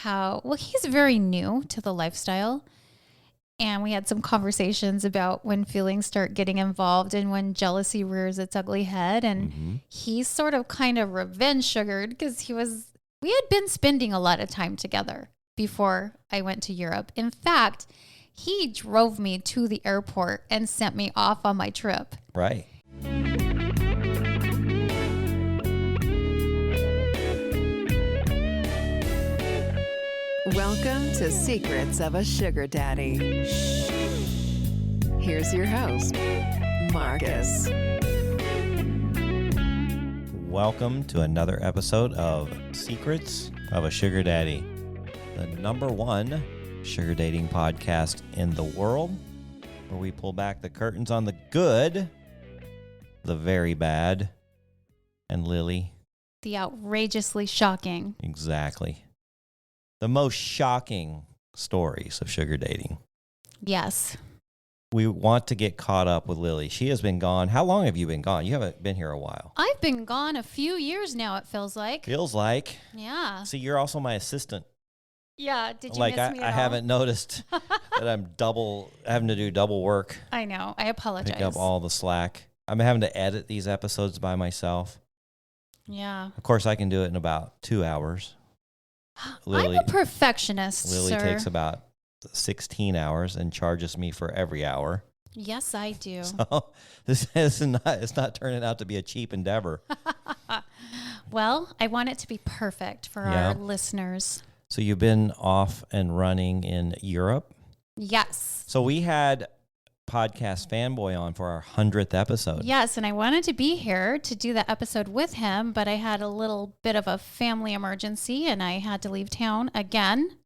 he's very new to the lifestyle. And we had some conversations about when feelings start getting involved and when jealousy rears its ugly head. And he sort of kind of revenge sugared because we had been spending a lot of time together before I went to Europe. In fact, he drove me to the airport and sent me off on my trip. Right. Welcome to Secrets of a Sugar Daddy. Here's your host, Marcus. Welcome to another episode of Secrets of a Sugar Daddy, the number one sugar dating podcast in the world, where we pull back the curtains on the good, the very bad, and Lily. The outrageously shocking. Exactly. The most shocking stories of sugar dating. Yes. We want to get caught up with Lily. She has been gone. How long have you been gone? You haven't been here a while. I've been gone a few years now, it feels like. Feels like. Yeah. See, you're also my assistant. Yeah. Did you miss me I at all? haven't noticed that I'm having to do double work. I know. I apologize. Pick up all the slack. I'm having to edit these episodes by myself. Yeah. Of course, I can do it in about 2 hours. I'm a perfectionist, Lily sir. takes about 16 hours and charges me for every hour. Yes, I do. So it's not turning out to be a cheap endeavor. Well, I want it to be perfect for our listeners. So you've been off and running in Europe? Yes. So we had Podcast Fanboy on for our 100th episode. Yes, and I wanted to be here to do that episode with him, but I had a little bit of a family emergency and I had to leave town again.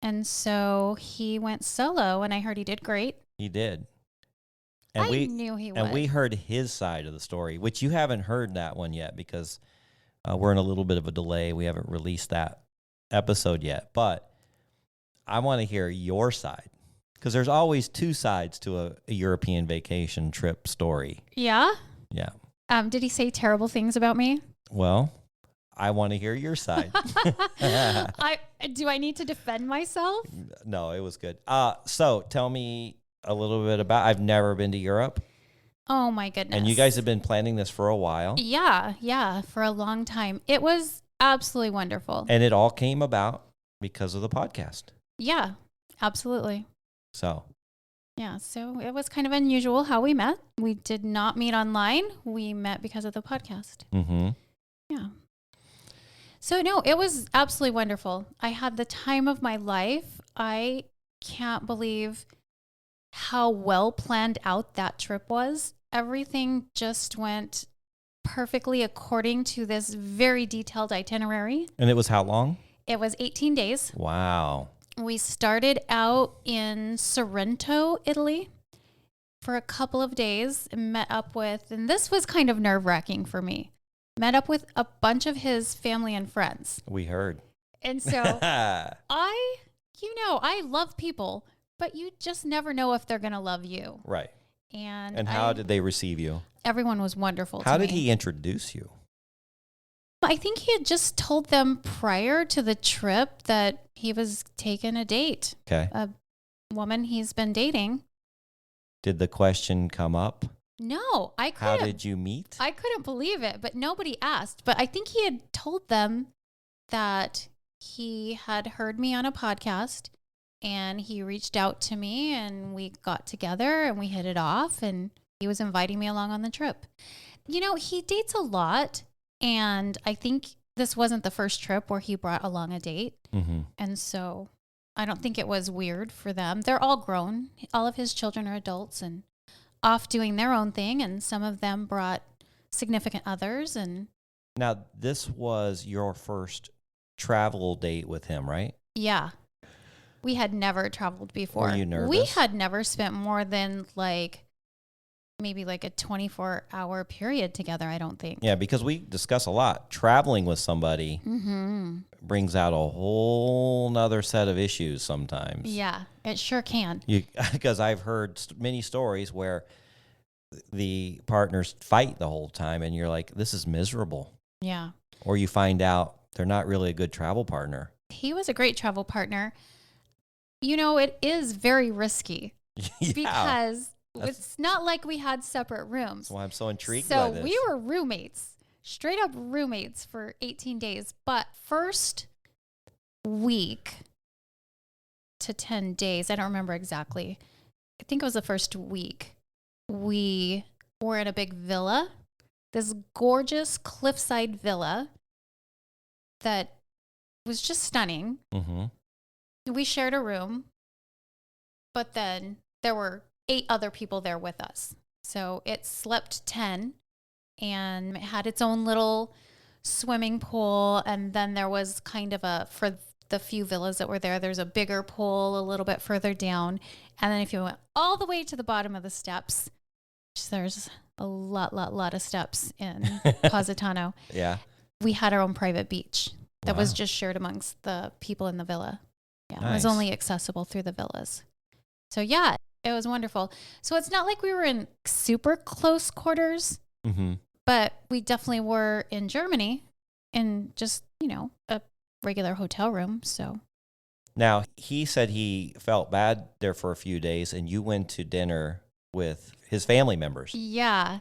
And so he went solo and I heard he did great. He did. And I knew he would. And we heard his side of the story, which you haven't heard that one yet because we're in a little bit of a delay. We haven't released that episode yet, but I want to hear your side. Because there's always two sides to a European vacation trip story. Yeah? Yeah. Did he say terrible things about me? Well, I want to hear your side. Do I need to defend myself? No, it was good. So tell me a little bit about, I've never been to Europe. Oh my goodness. And you guys have been planning this for a while. Yeah, for a long time. It was absolutely wonderful. And it all came about because of the podcast. Yeah, absolutely. So it was kind of unusual how we met. We did not meet online. We met because of the podcast. Mm-hmm. Yeah. So no, it was absolutely wonderful. I had the time of my life. I can't believe how well planned out that trip was. Everything just went perfectly according to this very detailed itinerary. And it was how long? It was 18 days. Wow. We started out in Sorrento, Italy for a couple of days and met up with, and this was kind of nerve-wracking for me, met up with a bunch of his family and friends. We heard. And so I love people, but you just never know if they're going to love you. Right. And how did they receive you? Everyone was wonderful to me. How did he introduce you? I think he had just told them prior to the trip that he was taking a date. Okay. A woman he's been dating. Did the question come up? No, I couldn't. How did you meet? I couldn't believe it, but nobody asked. But I think he had told them that he had heard me on a podcast and he reached out to me and we got together and we hit it off and he was inviting me along on the trip. You know, he dates a lot. And I think this wasn't the first trip where he brought along a date. Mm-hmm. And so I don't think it was weird for them. They're all grown. All of his children are adults and off doing their own thing. And some of them brought significant others. And now, this was your first travel date with him, right? yeah, we had never traveled before. Were you nervous? We had never spent more than maybe like a 24-hour period together, I don't think. Yeah, because we discuss a lot. Traveling with somebody brings out a whole nother set of issues sometimes. Yeah, it sure can. Because I've heard many stories where the partners fight the whole time and you're like, this is miserable. Yeah. Or you find out they're not really a good travel partner. he was a great travel partner. You know, it is very risky because it's not like we had separate rooms. That's why I'm so intrigued so by this. we were roommates, straight up roommates for 18 days. But first week to 10 days, I don't remember exactly. I think it was the first week. We were in a big villa, this gorgeous cliffside villa that was just stunning. Mm-hmm. We shared a room, but then there were 8 other people there with us. So it slept 10 and it had its own little swimming pool. And then there was kind of for the few villas that were there, there's a bigger pool a little bit further down. And then if you went all the way to the bottom of the steps, which there's a lot of steps in Positano. Yeah. We had our own private beach that was Wow. just shared amongst the people in the villa. Yeah, Nice. It was only accessible through the villas. So yeah, it was wonderful. So it's not like we were in super close quarters, Mm-hmm. but we definitely were in Germany in just, a regular hotel room. So Now, he said he felt bad there for a few days, and you went to dinner with his family members yeah.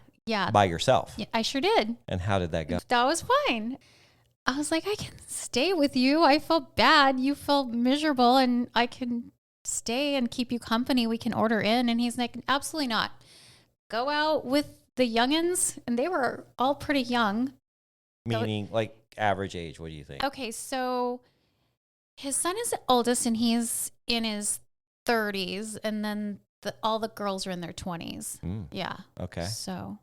by yourself. I sure did. And how did that go? That was fine. I was like, I can stay with you. I felt bad. You felt miserable, and I can stay and keep you company. We can order in. And he's like, absolutely not. Go out with the youngins. And they were all pretty young. Meaning, like, average age, what do you think? Okay, so his son is the oldest, and he's in his 30s. And then all the girls are in their 20s. Mm, Yeah. okay. So,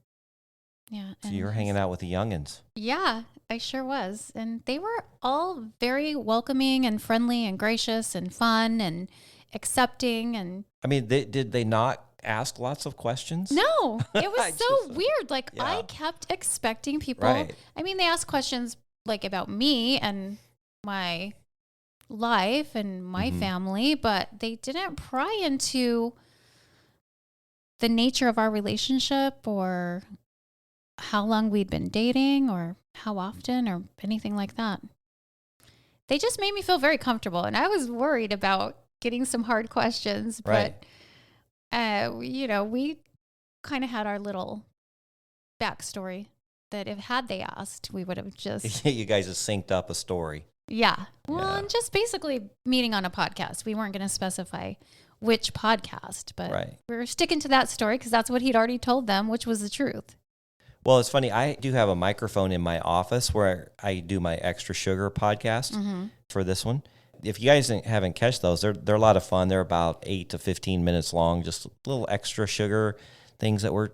yeah. So you were hanging out with the youngins. Yeah, I sure was. And they were all very welcoming and friendly and gracious and fun and accepting. And I mean, did they not ask lots of questions? no, it was I so just- weird. Like yeah. I kept expecting people. Right. I mean, they asked questions like about me and my life and my Mhm. family, but they didn't pry into the nature of our relationship or how long we'd been dating or how often or anything like that. They just made me feel very comfortable. And I was worried about getting some hard questions, Right. but, we kind of had our little backstory that had they asked, we would have just, You guys have synced up a story. yeah. Well, Yeah. and just basically meeting on a podcast. We weren't going to specify which podcast, but Right. we were sticking to that story because that's what he'd already told them, which was the truth. Well, it's funny. I do have a microphone in my office where I do my Extra Sugar podcast for this one. If you guys haven't catch those, they're a lot of fun. They're about 8 to 15 minutes long, just little extra sugar things that were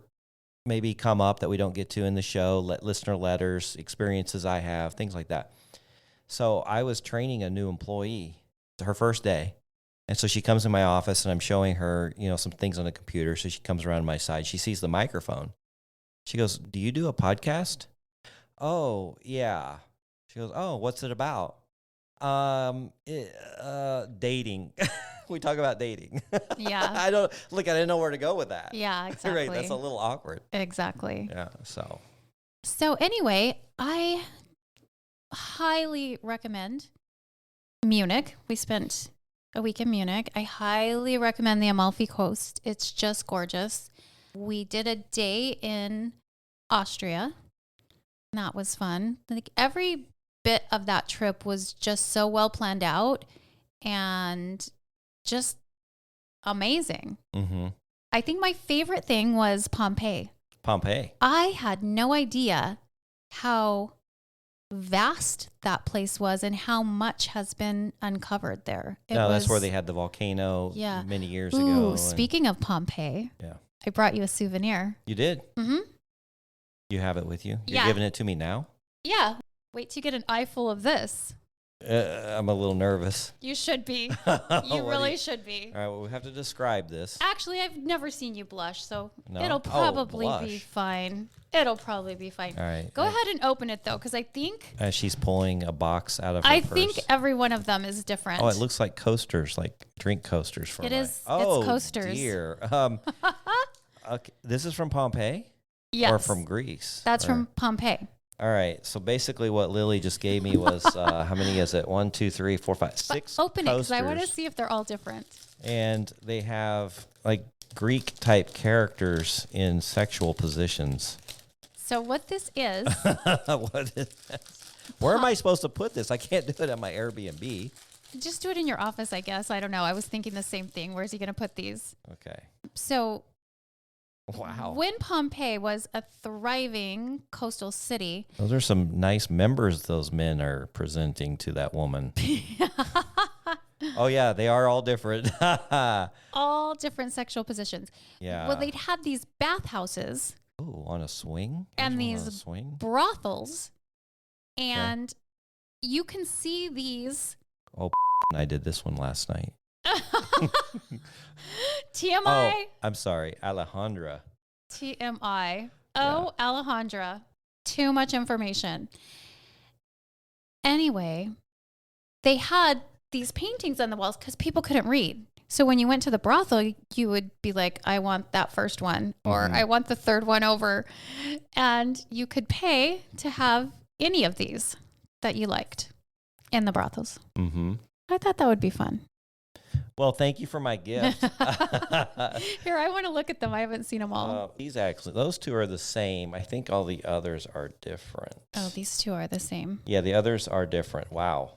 maybe come up that we don't get to in the show, listener letters, experiences I have, things like that. So I was training a new employee, her first day. And so she comes in my office and I'm showing her, some things on the computer. So she comes around my side. She sees the microphone. She goes, "Do you do a podcast?" "Oh, yeah." She goes, "Oh, what's it about?" Dating. We talk about dating. Yeah. I didn't know where to go with that. Yeah, exactly. Right. That's a little awkward. Exactly. Yeah. So. So anyway, I highly recommend Munich. We spent a week in Munich. I highly recommend the Amalfi Coast. It's just gorgeous. We did a day in Austria. That was fun. Like every bit of that trip was just so well planned out and just amazing. Mm-hmm. I think my favorite thing was Pompeii. Pompeii. I had no idea how vast that place was and how much has been uncovered there. That's where they had the volcano many years ago. Speaking of Pompeii, I brought you a souvenir. You did? Mm-hmm. You have it with you? You're Yeah. giving it to me now? Yeah. Wait till you get an eye full of this. I'm a little nervous. You should be. You really should be. All right, well, we have to describe this. Actually, I've never seen you blush, so No? it'll probably be blush. fine. It'll probably be fine. All right. Go ahead and open it, though, because I think... She's pulling a box out of her I purse. think every one of them is different. Oh, it looks like coasters, like drink coasters for It mine. is. It's Oh, coasters. dear. Okay, this is from Pompeii? Yes. Or from Greece? That's Or- from Pompeii. All right. So basically, what Lily just gave me was how many is it? 1, 2, 3, 4, 5, 6. But open it because I want to coasters. see if they're all different. And they have like Greek type characters in sexual positions. So what this is, What is this? Where am I supposed to put this? I can't do it at my Airbnb. just do it in your office, I guess. I don't know. I was thinking the same thing. Where's he going to put these? Okay. So Wow. when Pompeii was a thriving coastal city, Those are some nice members those men are presenting to that woman. Oh, yeah. They are all different. all different sexual positions. Yeah. Well, they'd have these bathhouses Ooh, on a swing? and There's one on a these swing? brothels, and you can see these. Oh, I did this one last night. TMI. Oh, I'm sorry. Alejandra. TMI. Oh, Alejandra. Too much information. Anyway, they had these paintings on the walls because people couldn't read. So when you went to the brothel, you would be like, I want that first one, or I want the third one over. And you could pay to have any of these that you liked in the brothels. Mm-hmm. I thought that would be fun. Well, thank you for my gift. Here, I want to look at them. I haven't seen them all. Those two are the same. I think all the others are different. Oh, these two are the same. Yeah, the others are different. Wow.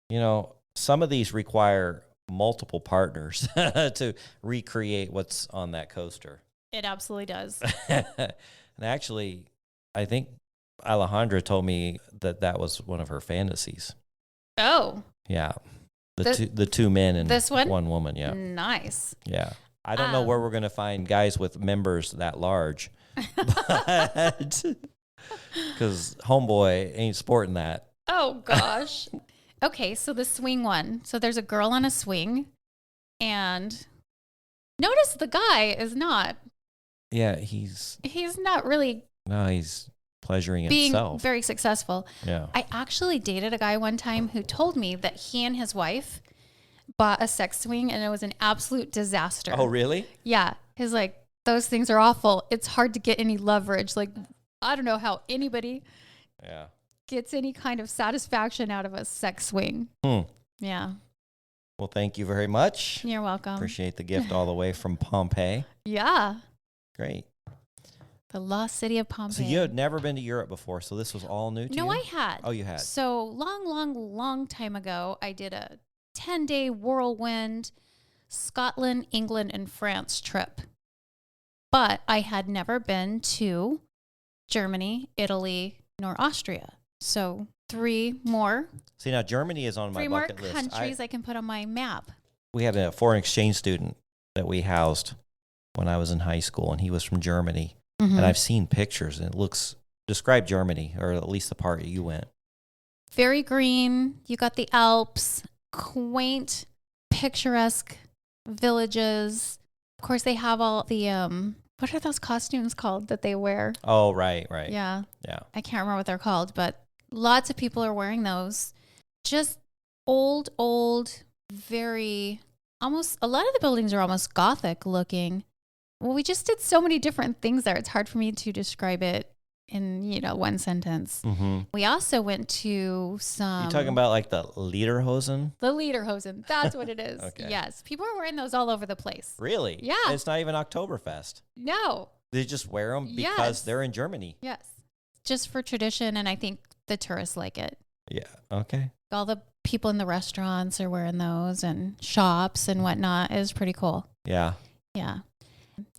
You know, some of these require multiple partners to recreate what's on that coaster. It absolutely does. And actually, I think Alejandra told me that was one of her fantasies. Oh, Yeah. The two men and this one? one woman. Yeah. nice. Yeah. I don't know where we're going to find guys with members that large. Because homeboy ain't sporting that. Oh, gosh. Okay, so the swing one. So there's a girl on a swing, and notice the guy is not. Yeah, he's not really pleasuring being himself. very successful. Yeah. I actually dated a guy one time who told me that he and his wife bought a sex swing, and it was an absolute disaster. Oh, really? Yeah. He's like, those things are awful. It's hard to get any leverage. Like, I don't know how anybody gets any kind of satisfaction out of a sex swing. Yeah. Well, thank you very much. You're welcome. Appreciate the gift all the way from Pompeii. Yeah. Great. The lost city of Pompeii. So you had never been to Europe before, so this was all new to you? No, I had. Oh, you had. So long time ago, I did a 10-day whirlwind Scotland, England, and France trip. But I had never been to Germany, Italy, nor Austria. So 3 more. See, now Germany is on my 3 more bucket list. countries I can put on my map. We had a foreign exchange student that we housed when I was in high school, and he was from Germany. Mm-hmm. And I've seen pictures, and describe Germany, or at least the part you went. Very green. You got the Alps, quaint, picturesque villages. Of course, they have all the, what are those costumes called that they wear? Oh, right. Yeah. Yeah. I can't remember what they're called, but lots of people are wearing those. Just old, very, almost, a lot of the buildings are almost Gothic looking. Well, we just did so many different things there. It's hard for me to describe it in, one sentence. Mm-hmm. We also went to some... You talking about like the Lederhosen? The Lederhosen. That's what it is. Okay. Yes. People are wearing those all over the place. Really? Yeah. And it's not even Oktoberfest. No. They just wear them because Yes. they're in Germany. Yes. Just for tradition, and I think the tourists like it. Yeah. Okay. All the people in the restaurants are wearing those, and shops and whatnot. It was pretty cool. Yeah. Yeah.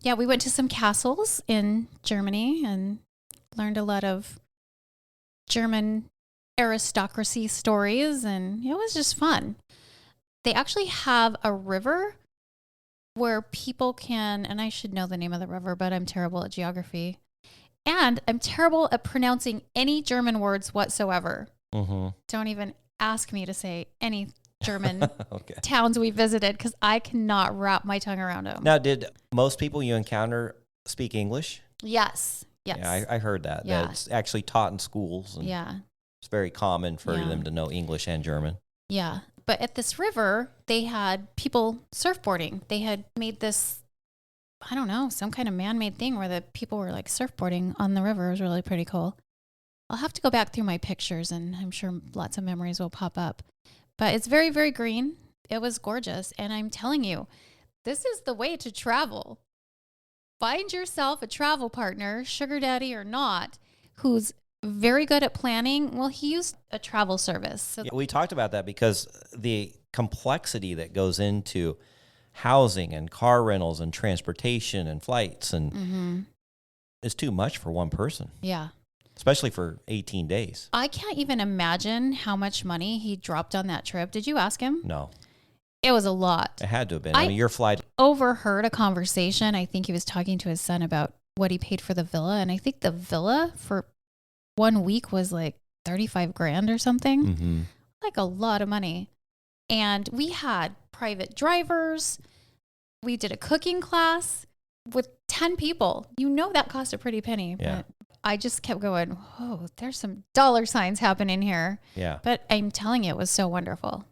Yeah, we went to some castles in Germany and learned a lot of German aristocracy stories, and it was just fun. They actually have a river where people can, and I should know the name of the river, but I'm terrible at geography. And I'm terrible at pronouncing any German words whatsoever. Mm-hmm. Don't even ask me to say any German Okay. towns we visited because I cannot wrap my tongue around them. Now, did most people you encounter speak English? Yes. Yes. Yeah, I heard that. Yeah. That it's actually taught in schools. And Yeah. It's very common for Yeah. them to know English and German. Yeah. But at this river, they had people surfboarding. They had made this, I don't know, some kind of man-made thing where the people were like surfboarding on the river. It was really pretty cool. I'll have to go back through my pictures and I'm sure lots of memories will pop up. But it's very, very green. It was gorgeous. And I'm telling you, this is the way to travel. Find yourself a travel partner, sugar daddy or not, who's very good at planning. Well, he used a travel service. So Yeah, we talked about that because the complexity that goes into housing and car rentals and transportation and flights and is too much for one person. yeah. Especially for 18 days. I can't even imagine how much money he dropped on that trip. Did you ask him? No, It was a lot. it had to have been. I mean, your flight. Overheard a conversation. I think he was talking to his son about what he paid for the villa. And I think the villa for 1 week was like 35 grand or something. Mm-hmm. Like a lot of money. And we had private drivers. We did a cooking class with 10 people. You know that cost a pretty penny. Yeah. But I just kept going, oh, there's some dollar signs happening here. Yeah. But I'm telling you, it was so wonderful.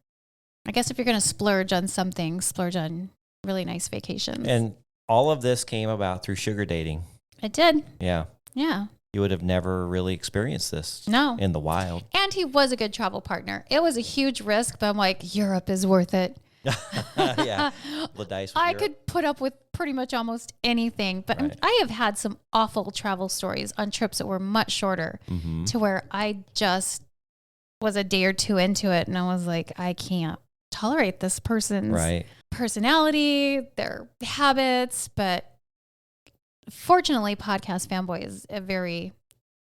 I guess if you're going to splurge on something, splurge on really nice vacations. And all of this came about through sugar dating. It did. Yeah. Yeah. You would have never really experienced this No. in the wild. And he was a good travel partner. It was a huge risk, but I'm like, Europe is worth it. Yeah. The dice with I Europe. could put up with pretty much almost anything, but Right. I have had some awful travel stories on trips that were much shorter to where I just was a day or two into it and I was like, I can't tolerate this person's Right. personality, their habits, but fortunately Podcast Fanboy is a very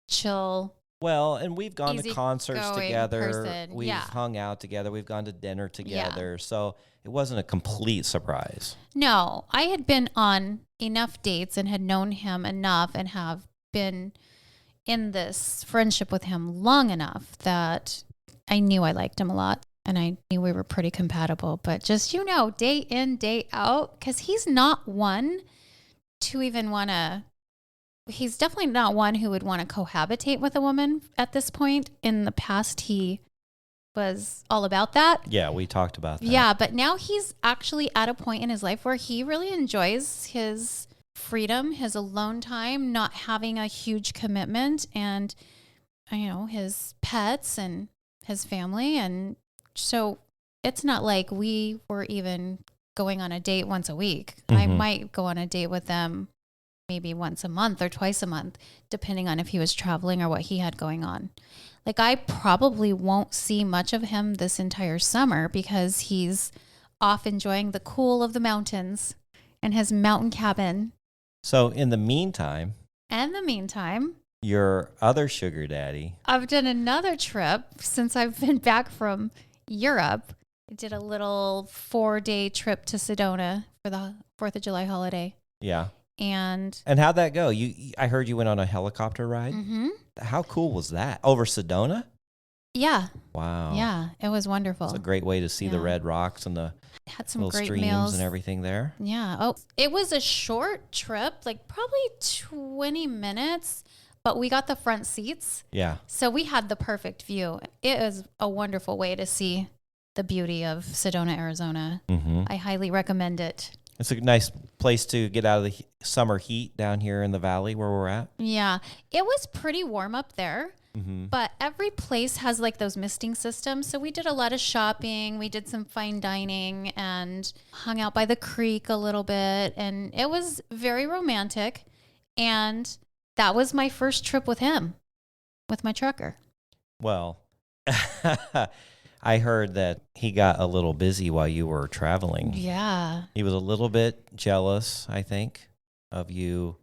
chill. Well, and we've gone to concerts easygoing together. person. We've Yeah. hung out together. We've gone to dinner together. So it wasn't a complete surprise. No, I had been on enough dates and had known him enough and have been in this friendship with him long enough that I knew I liked him a lot and I knew we were pretty compatible. But just, day in, day out, because he's not one to even want to, he's definitely not one who would want to cohabitate with a woman at this point. In the past, he was all about that. Yeah, we talked about that. Yeah, but now he's actually at a point in his life where he really enjoys his freedom, his alone time, not having a huge commitment, and his pets and his family. And so it's not like we were even going on a date once a week. I might go on a date with them maybe once a month or twice a month, depending on if he was traveling or what he had going on. Like, I probably won't see much of him this entire summer because he's off enjoying the cool of the mountains and his mountain cabin. So in the meantime, your other sugar daddy. I've done another trip since I've been back from Europe. I did a little 4-day trip to Sedona for the 4th of July holiday. Yeah. And how'd that go? I heard you went on a helicopter ride. How cool was that? Over Sedona? yeah, Wow. yeah, it was wonderful. It's a great way to see the red rocks and the Had some little great streams meals and everything there. Yeah. Oh, it was a short trip, like probably 20 minutes, but we got the front seats. Yeah. So we had the perfect view. It is a wonderful way to see the beauty of Sedona, Arizona. I highly recommend it. It's a nice place to get out of the summer heat down here in the valley where we're at. Yeah. It was pretty warm up there, but every place has like those misting systems. So we did a lot of shopping. We did some fine dining and hung out by the creek a little bit. And it was very romantic. And that was my first trip with him, with my trucker. Well, I heard that he got a little busy while you were traveling. Yeah. He was a little bit jealous, I think, of you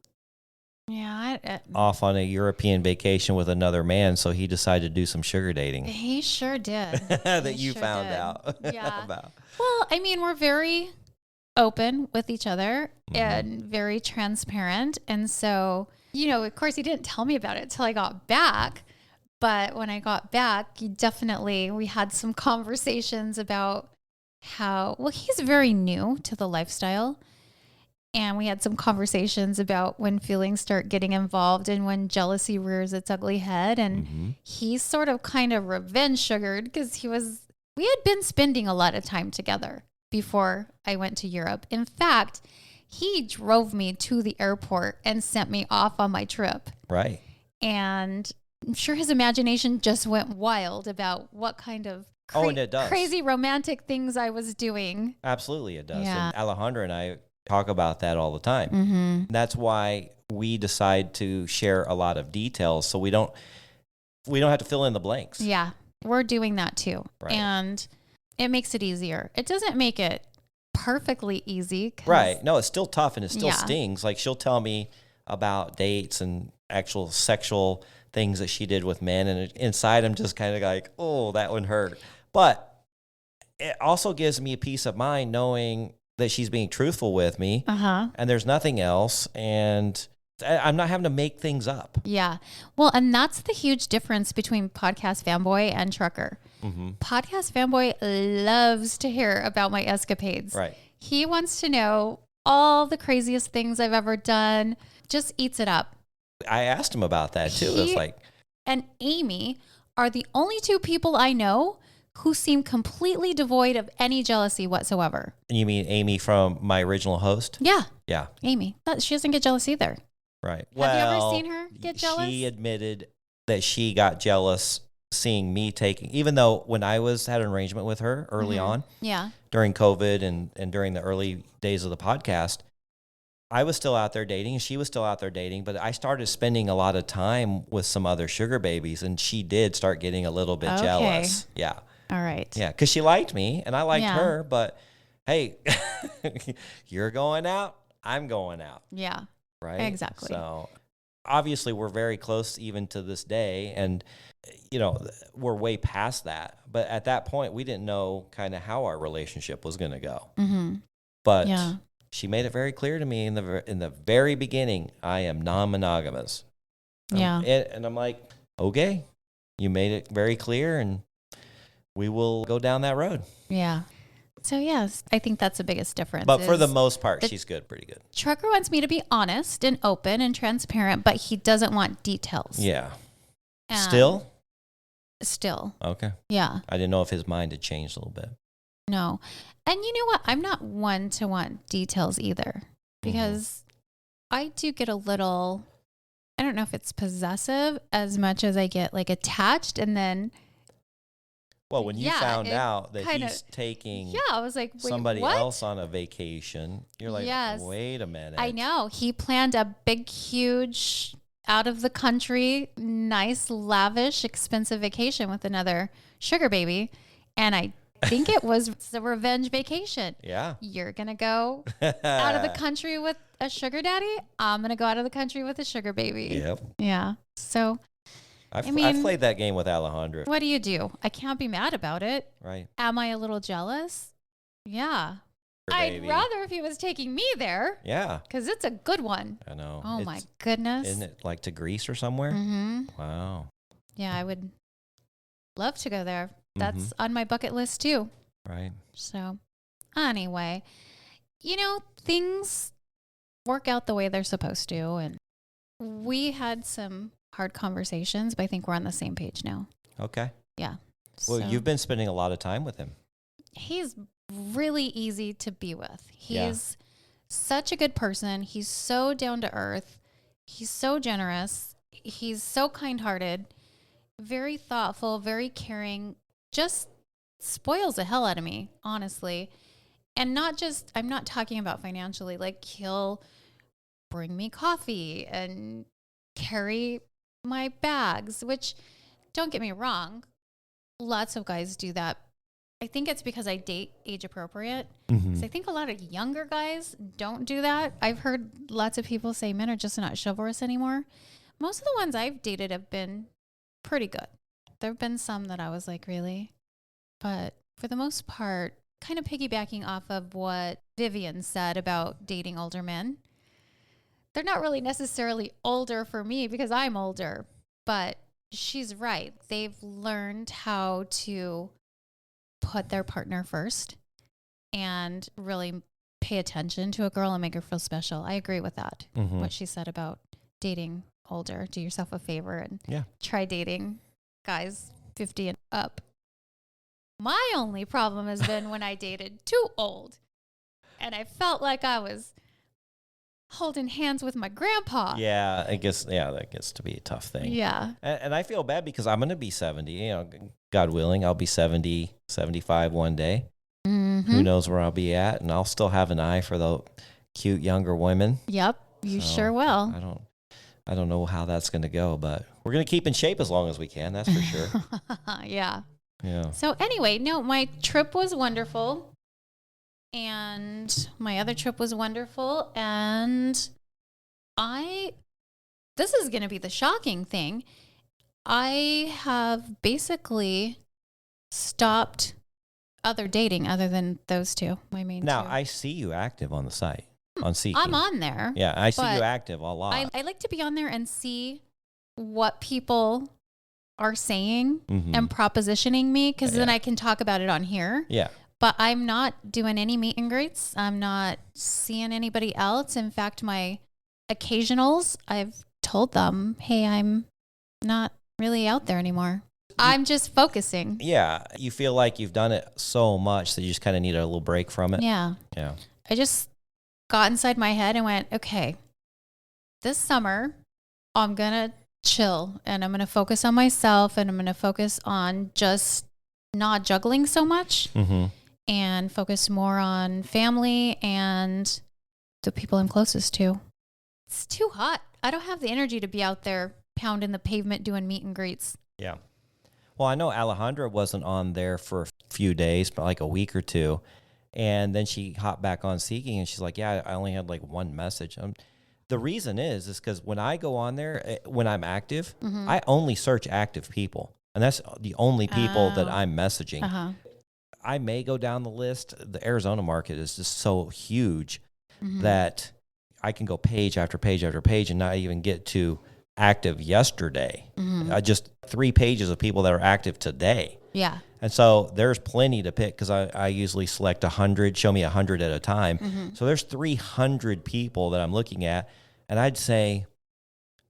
Yeah. off on a European vacation with another man, so he decided to do some sugar dating He sure did. that He you sure found did. out Yeah. about. Well, I mean, we're very open with each other and very transparent. And so, of course, he didn't tell me about it until I got back. But when I got back, we had some conversations about he's very new to the lifestyle. And we had some conversations about when feelings start getting involved and when jealousy rears its ugly head. And he's sort of kind of revenge sugared because we had been spending a lot of time together before I went to Europe. In fact, he drove me to the airport and sent me off on my trip. Right. And I'm sure his imagination just went wild about what kind of and it does. crazy romantic things I was doing. Absolutely, it does. Yeah. And Alejandra and I talk about that all the time. Mm-hmm. That's why we decide to share a lot of details, so we don't have to fill in the blanks. Yeah, we're doing that too. Right. And it makes it easier. It doesn't make it perfectly easy. Right. No, it's still tough and it still Yeah. stings. Like she'll tell me about dates and actual sexual things that she did with men, and inside I'm just kind of like, oh, that one hurt. But it also gives me a peace of mind knowing that she's being truthful with me, and there's nothing else, and I'm not having to make things up. Yeah. Well, and that's the huge difference between Podcast Fanboy and Trucker. Mm-hmm. Podcast Fanboy loves to hear about my escapades. Right. He wants to know all the craziest things I've ever done, just eats it up. I asked him about that too. It's like, and Amy are the only two people I know who seem completely devoid of any jealousy whatsoever. you mean Amy from my original host? Yeah. Yeah. Amy. She doesn't get jealous either. Right. Have you ever seen her get jealous? She admitted that she got jealous seeing me taking, even though when I had an arrangement with her early on, during COVID and during the early days of the podcast, I was still out there dating and she was still out there dating, but I started spending a lot of time with some other sugar babies, and she did start getting a little bit jealous. Yeah. All right. Yeah. Cause she liked me and I liked her, but hey, you're going out, I'm going out. Yeah. Right. Exactly. So obviously we're very close even to this day, and we're way past that. But at that point, we didn't know kind of how our relationship was going to go. Mm-hmm. But she made it very clear to me in the very beginning, I am non-monogamous. Yeah. And I'm like, okay, you made it very clear, and we will go down that road. Yeah. So yes, I think that's the biggest difference. But for the most part, she's pretty good. Trucker wants me to be honest and open and transparent, but he doesn't want details. Yeah. Still? Okay. Yeah. I didn't know if his mind had changed a little bit. No. And you know what? I'm not one to want details either, because I do get a little, I don't know if it's possessive as much as I get like attached, and then. Well, when you found out that he's taking I was like, somebody else on a vacation, you're like, wait a minute. I know. He planned a big, huge, out of the country, nice, lavish, expensive vacation with another sugar baby. And I think it was a revenge vacation. Yeah. You're going to go out of the country with a sugar daddy. I'm going to go out of the country with a sugar baby. Yep. Yeah. So. I've played that game with Alejandra. What do? I can't be mad about it. Right. Am I a little jealous? Yeah. I'd rather if he was taking me there. Yeah. Because it's a good one. I know. Oh, my goodness. Isn't it like to Greece or somewhere? Mm-hmm. Wow. Yeah, I would love to go there. That's on my bucket list too. Right. So anyway, things work out the way they're supposed to. And we had some hard conversations, but I think we're on the same page now. Okay. Yeah. Well, you've been spending a lot of time with him. He's really easy to be with. He's such a good person. He's so down to earth. He's so generous. He's so kind-hearted, very thoughtful, very caring, just spoils the hell out of me, honestly. And I'm not talking about financially, like he'll bring me coffee and carry my bags, which, don't get me wrong, lots of guys do that. I think it's because I date age appropriate. So I think a lot of younger guys don't do that. I've heard lots of people say men are just not chivalrous anymore. Most of the ones I've dated have been pretty good. There have been some that I was like, really? But for the most part, kind of piggybacking off of what Vivian said about dating older men, they're not really necessarily older for me because I'm older, but she's right. They've learned how to put their partner first and really pay attention to a girl and make her feel special. I agree with that. What she said about dating older. Do yourself a favor and try dating guys 50 and up. My only problem has been when I dated too old and I felt like I was holding hands with my grandpa. Yeah, I guess, that gets to be a tough thing. Yeah. And I feel bad because I'm going to be 70, God willing, I'll be 70, 75 one day. Mm-hmm. Who knows where I'll be at, and I'll still have an eye for the cute younger women. Yep, you sure will. I don't know how that's going to go, but we're going to keep in shape as long as we can, that's for sure. Yeah. Yeah. So anyway, no, my trip was wonderful. And my other trip was wonderful. And this is going to be the shocking thing. I have basically stopped other dating other than those two, my main two. Now, I see you active on the site, on Seeking. I'm on there. Yeah, I see you active a lot. I like to be on there and see what people are saying and propositioning me, because then I can talk about it on here. Yeah. But I'm not doing any meet and greets. I'm not seeing anybody else. In fact, my occasionals, I've told them, hey, I'm not really out there anymore. I'm just focusing. Yeah. You feel like you've done it so much that you just kind of need a little break from it. Yeah. Yeah. I just got inside my head and went, okay, this summer, I'm going to chill and I'm going to focus on myself and I'm going to focus on just not juggling so much. And focus more on family and the people I'm closest to. It's too hot. I don't have the energy to be out there pounding the pavement doing meet and greets. Yeah. Well, I know Alejandra wasn't on there for a few days, but like a week or two. And then she hopped back on Seeking and she's like, yeah, I only had like one message. The reason is because when I go on there, when I'm active, I only search active people. And that's the only people that I'm messaging. I may go down the list. The Arizona market is just so huge that I can go page after page after page and not even get to active yesterday. Just 3 pages of people that are active today. Yeah. And so there's plenty to pick because I usually select 100, show me 100 at a time. So there's 300 people that I'm looking at, and I'd say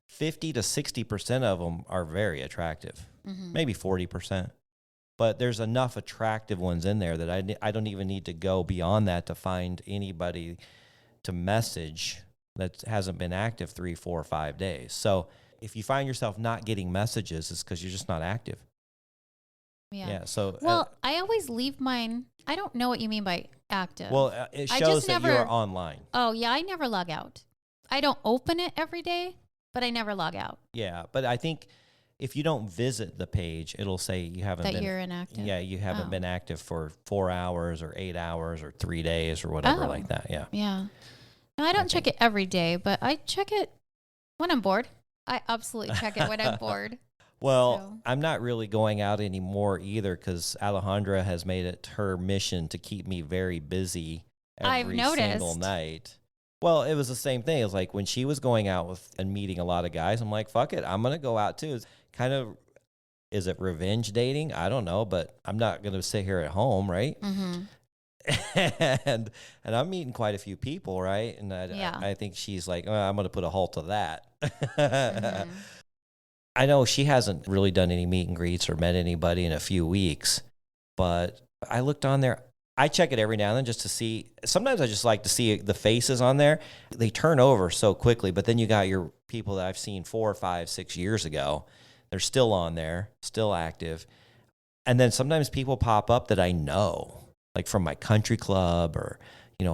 50 to 60% of them are very attractive, maybe 40%. But there's enough attractive ones in there that I don't even need to go beyond that to find anybody to message that hasn't been active 3, 4, 5 days. So if you find yourself not getting messages, it's because you're just not active. Yeah. So I always leave mine. I don't know what you mean by active. Well, it shows that you're online. Oh yeah, I never log out. I don't open it every day, but I never log out. Yeah, but I think if you don't visit the page, it'll say you haven't been. That you're inactive. Yeah, you haven't been active for 4 hours or 8 hours or 3 days or whatever like that. Yeah. Yeah. No, I don't check it every day, but I check it when I'm bored. I absolutely check it when I'm bored. Well, I'm not really going out anymore either because Alejandra has made it her mission to keep me very busy every single night. Well, it was the same thing. It was like when she was going out and meeting a lot of guys, I'm like, fuck it, I'm going to go out too. It's kind of, is it revenge dating? I don't know, but I'm not going to sit here at home, right? And I'm meeting quite a few people, right? And I think she's like, I'm going to put a halt to that. I know she hasn't really done any meet and greets or met anybody in a few weeks, but I looked on there. I check it every now and then just to see. Sometimes I just like to see the faces on there. They turn over so quickly, but then you got your people that I've seen 4, 5, 6 years ago. They're still on there, still active. And then sometimes people pop up that I know, like from my country club or,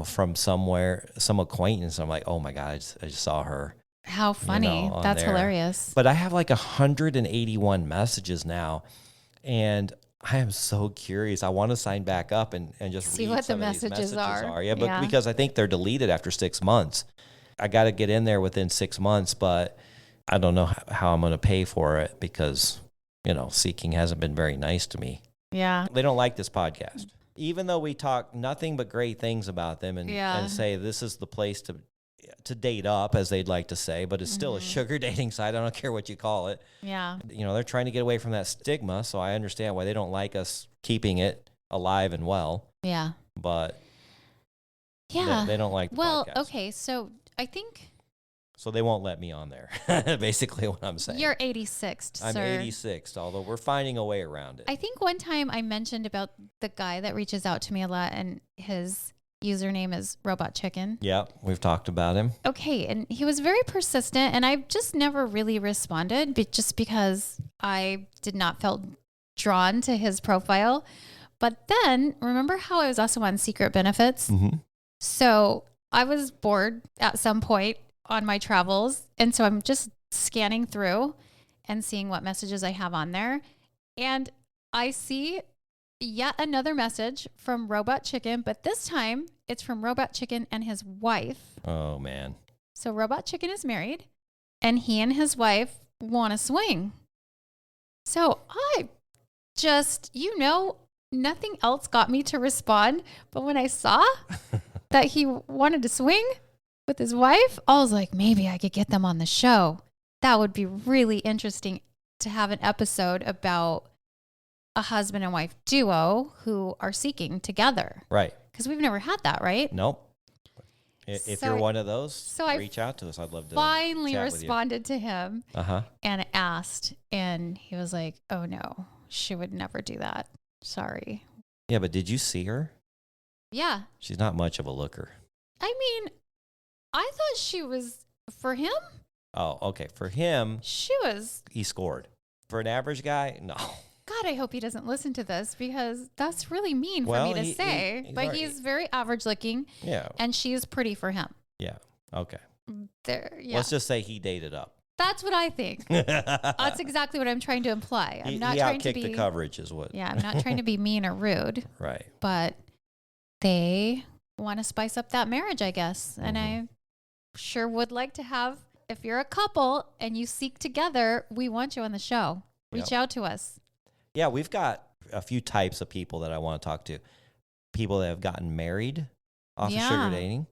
from somewhere, some acquaintance. I'm like, oh my God, I just saw her. How funny. That's there. Hilarious. But I have like 181 messages now, and I am so curious. I want to sign back up and just see read what some the of these messages are. Yeah, but because I think they're deleted after 6 months. I got to get in there within 6 months, but I don't know how I'm going to pay for it because, Seeking hasn't been very nice to me. Yeah. They don't like this podcast. Even though we talk nothing but great things about them and say this is the place to date up, as they'd like to say, but it's still a sugar dating site. I don't care what you call it. Yeah. They're trying to get away from that stigma, so I understand why they don't like us keeping it alive and well. Yeah. But they don't like the podcast. Okay, so I think... So they won't let me on there, basically what I'm saying. You're 86th, I'm sir. 86th, although we're finding a way around it. I think one time I mentioned about the guy that reaches out to me a lot and his username is Robot Chicken. Yeah, we've talked about him. Okay, and he was very persistent, and I've just never really responded, but just because I did not feel drawn to his profile. But then, remember how I was also on Secret Benefits? Mm-hmm. So I was bored at some point on my travels, and so I'm just scanning through and seeing what messages I have on there, and I see yet another message from Robot Chicken, but this time it's from Robot Chicken and his wife. Oh, man. So Robot Chicken is married, and he and his wife want to swing. So I just, nothing else got me to respond. But when I saw that he wanted to swing with his wife, I was like, maybe I could get them on the show. That would be really interesting to have an episode about a husband and wife duo who are seeking together. Right. Because we've never had that, right? Nope. If So you're one of those, I reach out to us. I'd love to finally chat responded to him with you. and asked, and he was like, oh no, she would never do that. Sorry. Yeah, but did you see her? Yeah. She's not much of a looker. I mean, I thought she was, for him, Oh, okay. For him, she was, he scored. For an average guy, no. God, I hope he doesn't listen to this because that's really mean for me to say. But he's very average looking. Yeah. And she's pretty for him. Yeah. Okay. Yeah. Let's just say he dated up. That's what I think. That's exactly what I'm trying to imply. I'm not trying to be the coverage is what. Yeah, I'm not trying to be mean or rude. Right. But they want to spice up that marriage, I guess. And I sure would like to have, if you're a couple and you seek together, we want you on the show. Reach out to us. Yeah, we've got a few types of people that I want to talk to. People that have gotten married off of sugar dating.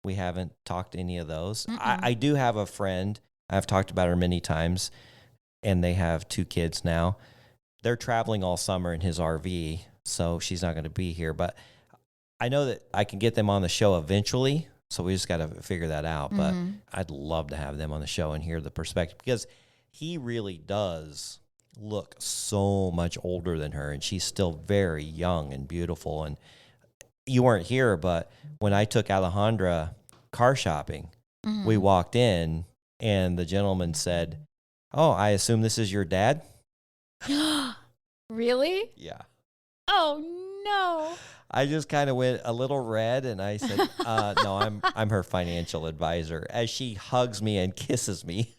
We haven't talked to any of those. I do have a friend. I've talked about her many times, and they have 2 kids now. They're traveling all summer in his RV, so she's not going to be here. But I know that I can get them on the show eventually, so we just got to figure that out. But I'd love to have them on the show and hear the perspective, because he really does look so much older than her, and she's still very young and beautiful. And you weren't here, but when I took Alejandra car shopping, we walked in and the gentleman said, "Oh, I assume this is your dad?" Really? Yeah. Oh no. I just kind of went a little red, and I said, "No, I'm her financial advisor," as she hugs me and kisses me.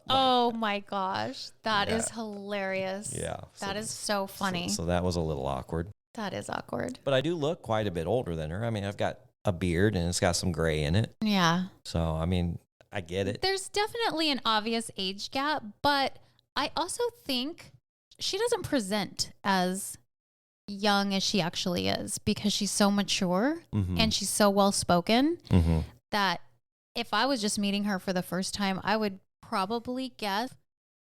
Oh my gosh. That is hilarious. Yeah. That is so funny. So that was a little awkward. That is awkward. But I do look quite a bit older than her. I mean, I've got a beard and it's got some gray in it. Yeah. So, I mean, I get it. There's definitely an obvious age gap, but I also think she doesn't present as young as she actually is, because she's so mature and she's so well spoken that if I was just meeting her for the first time, I would probably guess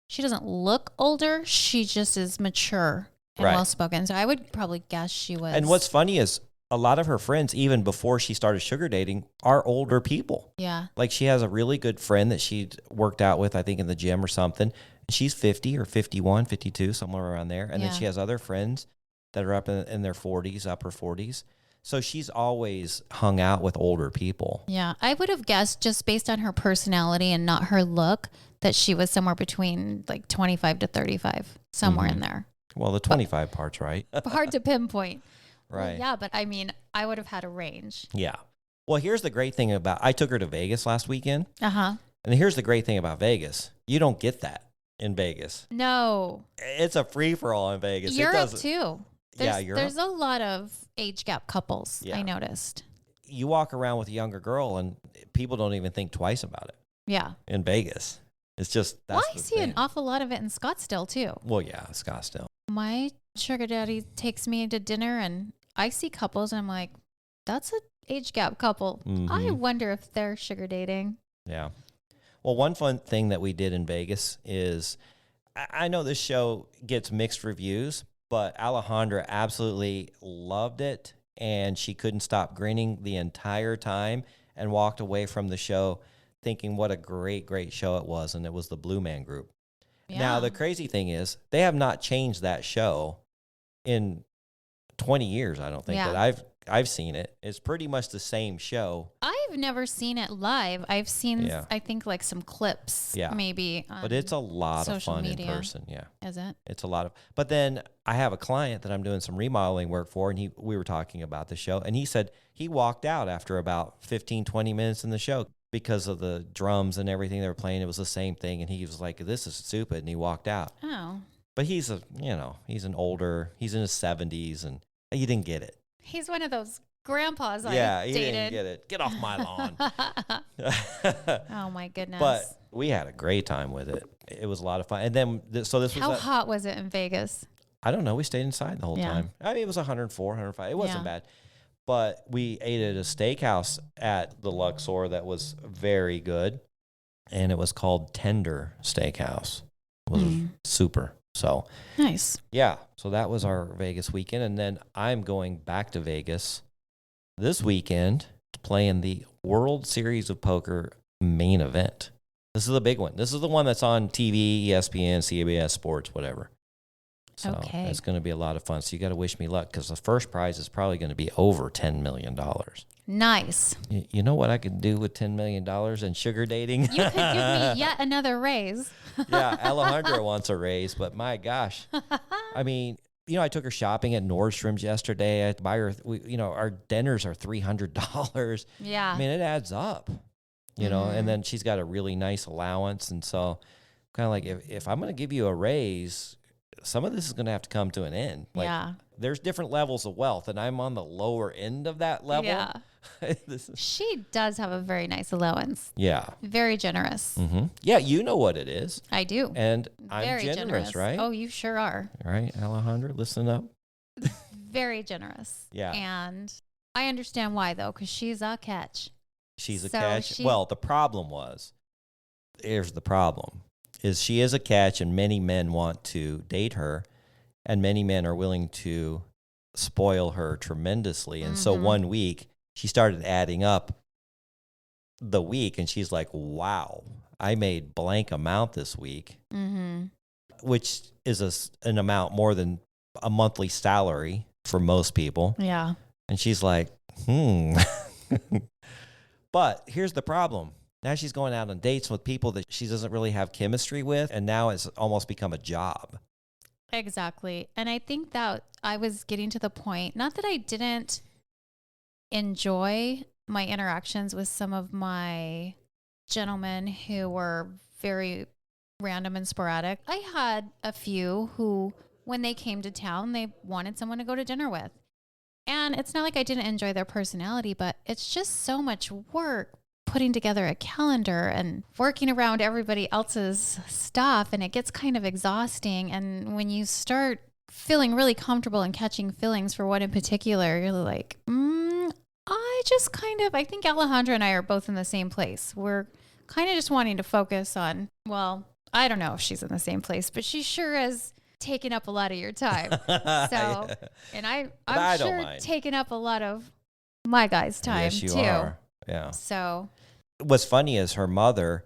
she doesn't look older. She just is mature and well spoken. So I would probably guess she was. And what's funny is a lot of her friends, even before she started sugar dating, are older people. Yeah. Like she has a really good friend that she worked out with, I think in the gym or something. She's 50 or 51, 52, somewhere around there. And then she has other friends that are up in their 40s, upper 40s. So she's always hung out with older people. Yeah. I would have guessed, just based on her personality and not her look, that she was somewhere between like 25 to 35, somewhere in there. Well, the 25 part's right. Hard to pinpoint. Right. Well, yeah, but I mean, I would have had a range. Yeah. Well, here's the great thing about, I took her to Vegas last weekend. Uh-huh. And here's the great thing about Vegas. You don't get that in Vegas. No. It's a free-for-all in Vegas. Europe, too. Europe. There's a lot of age gap couples, Yeah. I noticed. You walk around with a younger girl and people don't even think twice about it Yeah. in Vegas. It's just, that's Well, I see an awful lot of it in Scottsdale, too. Well, yeah, Scottsdale. My sugar daddy takes me to dinner and I see couples and I'm like, that's an age gap couple. I wonder if they're sugar dating. Yeah. Well, one fun thing that we did in Vegas is, I know this show gets mixed reviews, but Alejandra absolutely loved it, and she couldn't stop grinning the entire time and walked away from the show thinking what a great, great show it was, and it was the Blue Man Group. Yeah. Now, the crazy thing is, they have not changed that show in 20 years, I don't think, that I've seen it. It's pretty much the same show. I've never seen it live. I've seen, I think, like some clips, maybe. But it's a lot of fun media. in person. Yeah. Is it? It's a lot of, but then I have a client that I'm doing some remodeling work for, and we were talking about the show, and he said he walked out after about 15, 20 minutes in the show because of the drums and everything they were playing. It was the same thing. And he was like, this is stupid. And he walked out. Oh. But he's he's in his 70s, and he didn't get it. He's one of those grandpas I he dated. Didn't get it. Get off my lawn. Oh, my goodness. But we had a great time with it. It was a lot of fun. And then, this was... How hot was it in Vegas? I don't know. We stayed inside the whole time. I mean, it was 104, 105. It wasn't bad. But we ate at a steakhouse at the Luxor that was very good. And it was called Tender Steakhouse. It was super. So nice. Yeah. So that was our Vegas weekend. And then I'm going back to Vegas this weekend to play in the World Series of Poker main event. This is the big one. This is the one that's on TV, ESPN, CBS Sports, whatever. So it's going to be a lot of fun. So you got to wish me luck, because the first prize is probably going to be over $10 million. Nice. You know what I could do with $10 million in sugar dating? You could give me yet another raise. Yeah, Alejandra wants a raise, but my gosh. I mean, I took her shopping at Nordstrom's yesterday. I buy her, our dinners are $300. Yeah. I mean, it adds up, and then she's got a really nice allowance. And so kind of like, if I'm going to give you a raise, some of this is going to have to come to an end. Like, there's different levels of wealth, and I'm on the lower end of that level. Yeah. She does have a very nice allowance. Yeah. Very generous. Mm-hmm. Yeah, you know what it is. I do. And I'm very generous, right? Oh, you sure are. All right, Alejandra, listen up. Very generous. Yeah. And I understand why, though, because she's a catch. She's a catch. Well, the problem here's the problem, is she is a catch, and many men want to date her, and many men are willing to spoil her tremendously. And so one week, she started adding up the week, and she's like, wow, I made blank amount this week, which is an amount more than a monthly salary for most people. Yeah. And she's like, But here's the problem. Now she's going out on dates with people that she doesn't really have chemistry with, and now it's almost become a job. Exactly. And I think that I was getting to the point, not that I didn't enjoy my interactions with some of my gentlemen who were very random and sporadic. I had a few who, when they came to town, they wanted someone to go to dinner with. And it's not like I didn't enjoy their personality, but it's just so much work putting together a calendar and working around everybody else's stuff. And it gets kind of exhausting. And when you start feeling really comfortable and catching feelings for one in particular, you're like, I think Alejandra and I are both in the same place. We're kind of just wanting to focus on, well, I don't know if she's in the same place, but she sure is taking up a lot of your time. So, and I'm sure taking up a lot of my guys' time yes, you too. Are. Yeah. So what's funny is her mother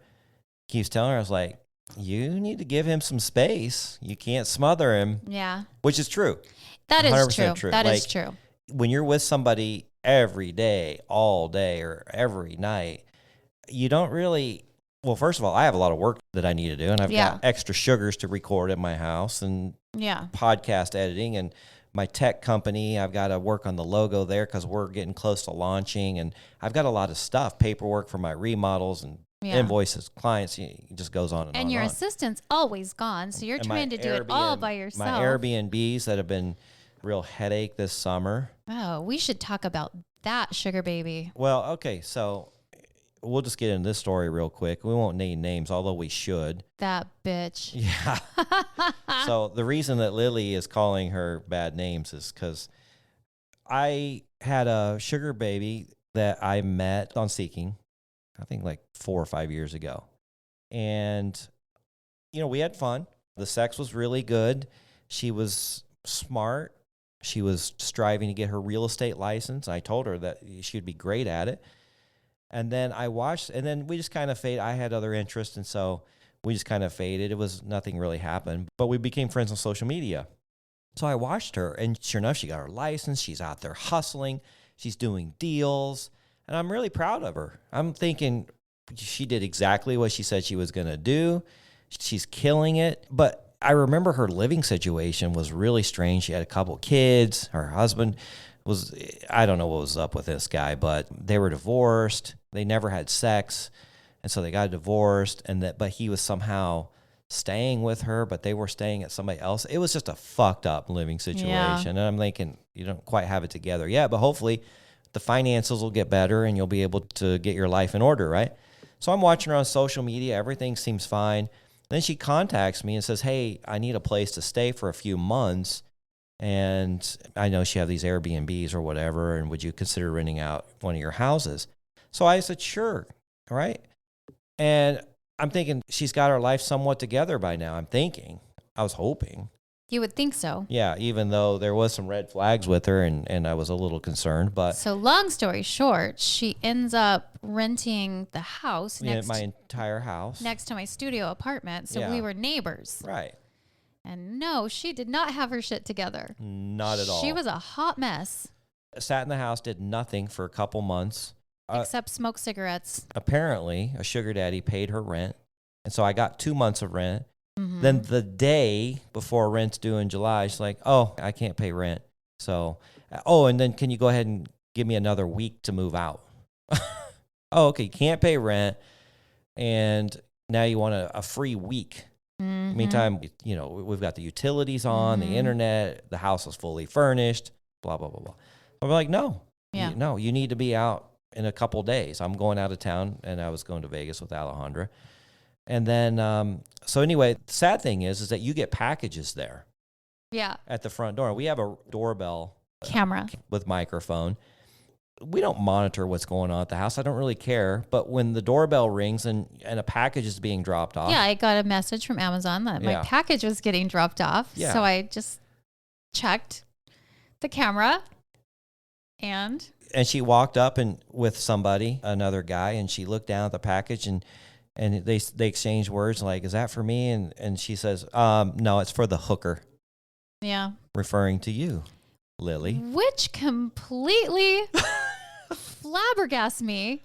keeps telling her, I was like, you need to give him some space. You can't smother him. Yeah. Which is true. That is true. That is true. When you're with somebody every day, all day, or every night, you don't really, well, first of all, I have a lot of work that I need to do, and I've got extra sugars to record at my house, and podcast editing, and my tech company, I've got to work on the logo there because we're getting close to launching, and I've got a lot of stuff, paperwork for my remodels and invoices, clients, it just goes on and on. And your assistant's always gone, so you're trying to do it all by yourself. My Airbnbs that have been a real headache this summer. Oh, we should talk about that, sugar baby. Well, okay, so we'll just get into this story real quick. We won't name names, although we should. That bitch. Yeah. So the reason that Lily is calling her bad names is because I had a sugar baby that I met on Seeking, I think like 4 or 5 years ago. And, we had fun. The sex was really good. She was smart. She was striving to get her real estate license. I told her that she'd be great at it. And then I watched, and then we just kind of faded. I had other interests, and so we just kind of faded. It was nothing really happened, but we became friends on social media. So I watched her, and sure enough, she got her license. She's out there hustling. She's doing deals, and I'm really proud of her. I'm thinking she did exactly what she said she was going to do. She's killing it. But I remember her living situation was really strange. She had a couple kids. Her husband was, I don't know what was up with this guy, but they were divorced. They never had sex. And so they got divorced, but he was somehow staying with her, but they were staying at somebody else. It was just a fucked up living situation. Yeah. And I'm thinking, you don't quite have it together yet, but hopefully the finances will get better and you'll be able to get your life in order, right? So I'm watching her on social media. Everything seems fine. Then she contacts me and says, hey, I need a place to stay for a few months. And I know she have these Airbnbs or whatever, and would you consider renting out one of your houses? So I said, sure, right? And I'm thinking she's got her life somewhat together by now. I was hoping. You would think so. Yeah, even though there was some red flags with her and I was a little concerned. But so long story short, she ends up renting the house my entire house next to my studio apartment. So we were neighbors. Right. And no, she did not have her shit together. Not at all. She was a hot mess. Sat in the house, did nothing for a couple months. Except smoke cigarettes. Apparently, a sugar daddy paid her rent. And so I got 2 months of rent. Mm-hmm. Then the day before rent's due in July, she's like, oh, I can't pay rent. So, and then can you go ahead and give me another week to move out? Oh, okay, you can't pay rent. And now you want a free week. Mm-hmm. Meantime, we've got the utilities on, the internet, the house is fully furnished, blah, blah, blah, blah. I'm like, no. Yeah. You need to be out in a couple days. I'm going out of town, and I was going to Vegas with Alejandra. And then, so anyway, the sad thing is that you get packages there. Yeah. At the front door. We have a doorbell. Camera. With microphone. We don't monitor what's going on at the house. I don't really care. But when the doorbell rings and a package is being dropped off. Yeah, I got a message from Amazon that my package was getting dropped off. Yeah. So I just checked the camera and she walked up and with somebody, another guy, and she looked down at the package and they exchanged words like, is that for me? And she says, no, it's for the hooker. Yeah. Referring to you, Lily. Which completely flabbergasted me.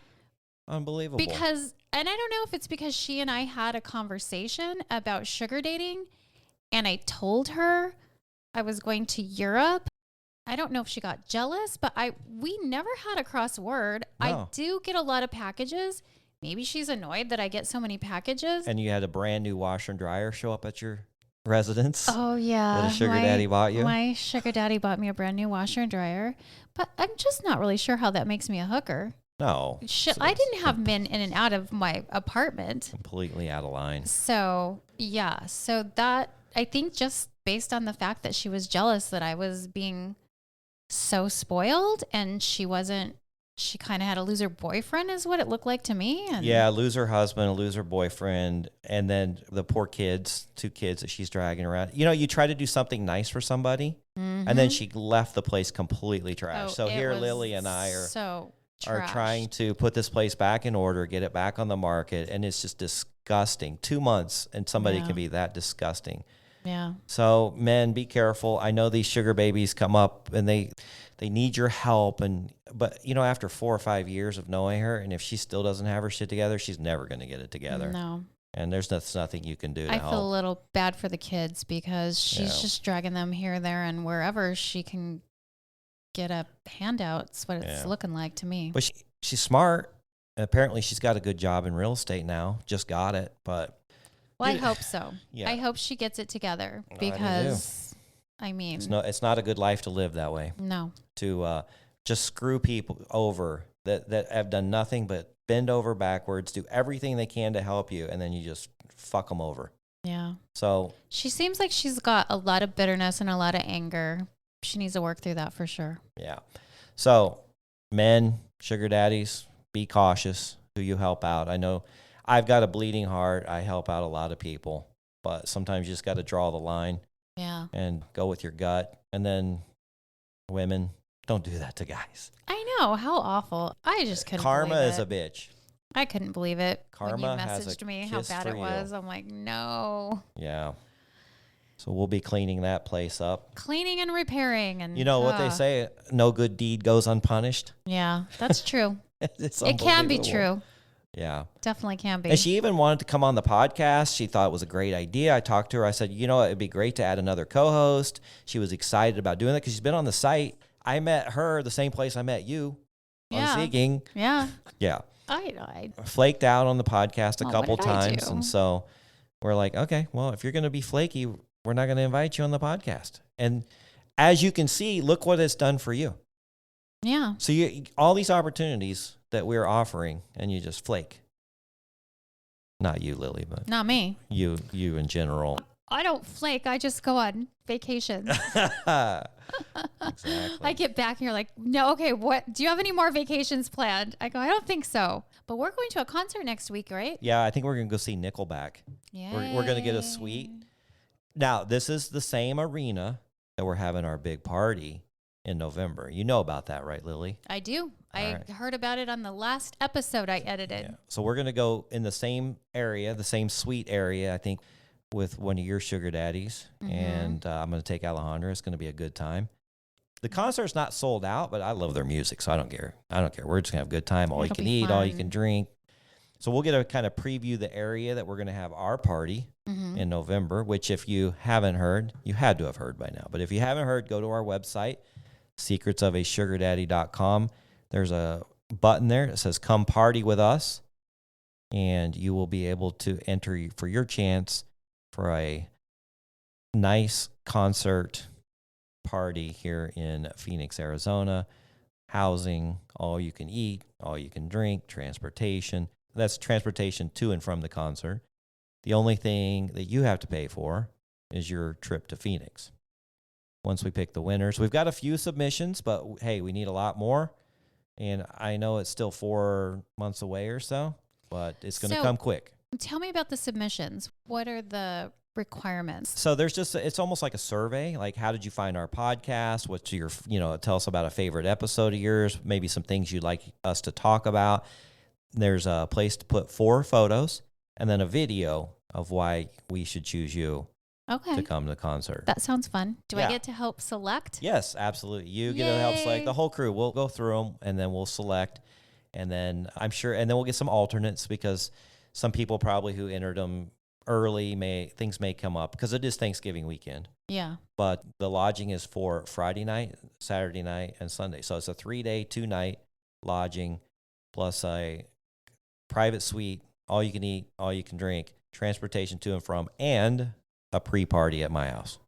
Unbelievable. Because, and I don't know if it's because she and I had a conversation about sugar dating and I told her I was going to Europe. I don't know if she got jealous, but we never had a cross word. No. I do get a lot of packages. Maybe she's annoyed that I get so many packages. And you had a brand new washer and dryer show up at your residence? Oh, yeah. That a sugar daddy bought you? My sugar daddy bought me a brand new washer and dryer. But I'm just not really sure how that makes me a hooker. No. I didn't have men in and out of my apartment. Completely out of line. So, yeah. So that, I think just based on the fact that she was jealous that I was being so spoiled and she kind of had a loser boyfriend is what it looked like to me. And yeah, loser husband, a loser boyfriend, and then the poor kids, 2 kids that she's dragging around. You try to do something nice for somebody, and then she left the place completely trashed. Oh, so here Lily and I are trying to put this place back in order, get it back on the market, and it's just disgusting. 2 months, and somebody can be that disgusting. Yeah. So men, be careful. I know these sugar babies come up and they need your help. But after 4 or 5 years of knowing her, and if she still doesn't have her shit together, she's never going to get it together. No. And there's nothing you can do to help. I feel a little bad for the kids because she's just dragging them here, there, and wherever she can get a handout. It's what it's looking like to me. But she's smart. Apparently she's got a good job in real estate now. Just got it, but. Well, I hope so. Yeah. I hope she gets it together because, I mean. It's not a good life to live that way. No. To just screw people over that have done nothing but bend over backwards, do everything they can to help you, and then you just fuck them over. Yeah. So. She seems like she's got a lot of bitterness and a lot of anger. She needs to work through that for sure. Yeah. So, men, sugar daddies, be cautious who you help out. I know. I've got a bleeding heart. I help out a lot of people, but sometimes you just got to draw the line. Yeah. And go with your gut. And then women, don't do that to guys. I know. How awful. I just couldn't Karma believe it. is a bitch. I couldn't believe it. Karma when you has messaged a me how kiss bad for it was. you. I'm like, no. Yeah. So we'll be cleaning that place up. Cleaning and repairing. And you know what they say, no good deed goes unpunished. Yeah, that's true. It can be true. Yeah. Definitely can be. And she even wanted to come on the podcast. She thought it was a great idea. I talked to her. I said, you know, it'd be great to add another co-host. She was excited about doing that because she's been on the site. I met her the same place I met you on Seeking. Yeah. Yeah. I flaked out on the podcast a couple what did I times. do? And so we're like, okay, well, if you're going to be flaky, we're not going to invite you on the podcast. And as you can see, look what it's done for you. Yeah. So all these opportunities that we're offering, and you just flake. Not you, Lily, but Not me. You in general. I don't flake. I just go on vacations. Exactly. I get back and you're like, no, okay, what? Do you have any more vacations planned? I go, I don't think so. But we're going to a concert next week, right? Yeah, I think we're going to go see Nickelback. Yeah. We're going to get a suite. Now, this is the same arena that we're having our big party in November. You know about that, right, Lily? I do. All I right. heard about it on the last episode I edited. Yeah. So we're going to go in the same area, the same suite area, I think, with one of your sugar daddies. Mm-hmm. And I'm going to take Alejandra. It's going to be a good time. The concert's not sold out, but I love their music, so I don't care. We're just going to have a good time. All you It'll can be eat, all you fun. can drink. So we'll get to kind of preview the area that we're going to have our party in November, which if you haven't heard, you had to have heard by now. But if you haven't heard, go to our website, secretsofasugardaddy.com. There's a button there that says come party with us, and you will be able to enter for your chance for a nice concert party here in Phoenix, Arizona. Housing, all you can eat, all you can drink, transportation. That's transportation to and from the concert. The only thing that you have to pay for is your trip to Phoenix. Once we pick the winners, we've got a few submissions, but hey, we need a lot more. And I know it's still 4 months away or so, but it's going to come quick. Tell me about the submissions. What are the requirements? So there's it's almost like a survey. Like, how did you find our podcast? What's your, tell us about a favorite episode of yours, maybe some things you'd like us to talk about. There's a place to put 4 photos and then a video of why we should choose you to come to the concert. That sounds fun. Do I Yeah. get to help select? Yes, absolutely. You get to help select the whole crew. We'll go through them and then we'll select. And then I'm sure, and then we'll get some alternates because some people probably who entered them early things may come up because it is Thanksgiving weekend. Yeah. But the lodging is for Friday night, Saturday night, and Sunday. So it's a 3-day, 2-night lodging plus a private suite, all you can eat, all you can drink, transportation to and from, and a pre-party at my house.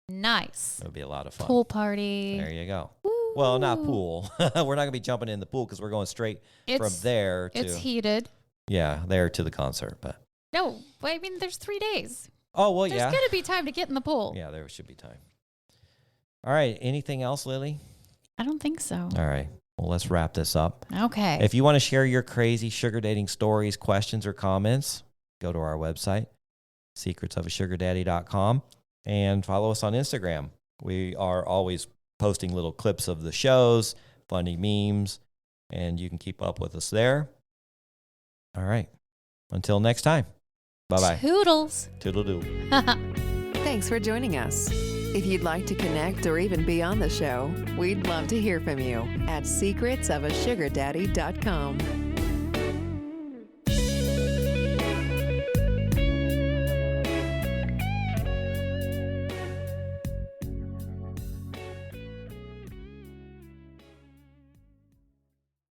Nice. It'll be a lot of fun. Pool party. There you go. Woo. Well, not pool. We're not going to be jumping in the pool because we're going straight from there to It's heated. there to the concert. But No, I mean, there's 3 days. oh well, There's yeah, going to be time to get in the pool. yeah, there should be time. All right, anything else, Lily? I don't think so. All right, well, let's wrap this up. Okay. If you want to share your crazy sugar dating stories, questions, or comments, go to our website, secretsofasugardaddy.com, and follow us on Instagram. We are always posting little clips of the shows, funny memes, and you can keep up with us there. All right. Until next time. Bye-bye. Toodles. Toodle-doo. Thanks for joining us. If you'd like to connect or even be on the show, we'd love to hear from you at secretsofasugardaddy.com.